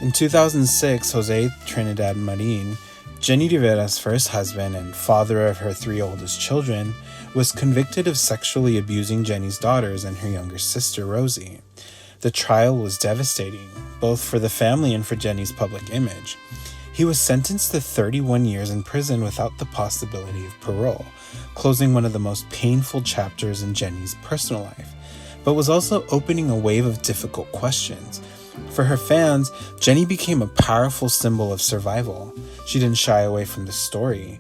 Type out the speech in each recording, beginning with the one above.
In 2006, Jose Trinidad Marin, Jenni Rivera's first husband and father of her 3 oldest children, was convicted of sexually abusing Jenni's daughters and her younger sister, Rosie. The trial was devastating, both for the family and for Jenni's public image. He was sentenced to 31 years in prison without the possibility of parole, closing one of the most painful chapters in Jenni's personal life, but was also opening a wave of difficult questions. For her fans, Jenni became a powerful symbol of survival. She didn't shy away from the story.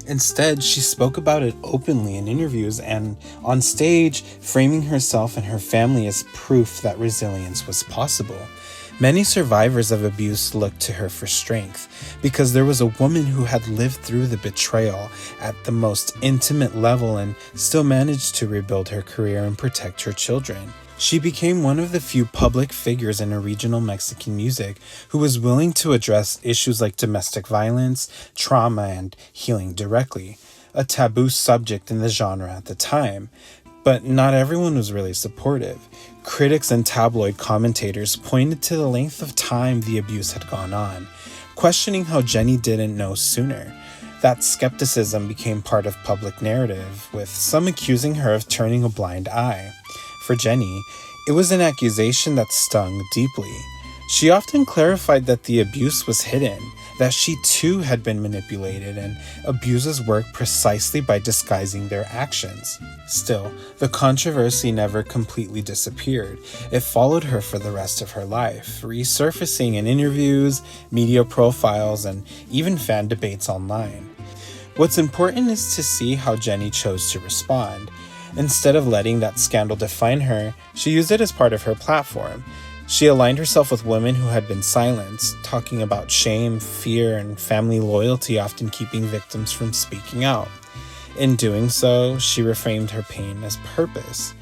Instead, she spoke about it openly in interviews and on stage, framing herself and her family as proof that resilience was possible. Many survivors of abuse looked to her for strength because there was a woman who had lived through the betrayal at the most intimate level and still managed to rebuild her career and protect her children. She became one of the few public figures in regional Mexican music who was willing to address issues like domestic violence, trauma, and healing directly, a taboo subject in the genre at the time. But not everyone was really supportive. Critics and tabloid commentators pointed to the length of time the abuse had gone on, questioning how Jenni didn't know sooner. That skepticism became part of public narrative, with some accusing her of turning a blind eye. For Jenni, it was an accusation that stung deeply. She often clarified that the abuse was hidden, that she too had been manipulated, and abusers worked precisely by disguising their actions. Still, the controversy never completely disappeared. It followed her for the rest of her life, resurfacing in interviews, media profiles, and even fan debates online. What's important is to see how Jenni chose to respond. Instead of letting that scandal define her, she used it as part of her platform. She aligned herself with women who had been silenced, talking about shame, fear, and family loyalty, often keeping victims from speaking out. In doing so, she reframed her pain as purpose.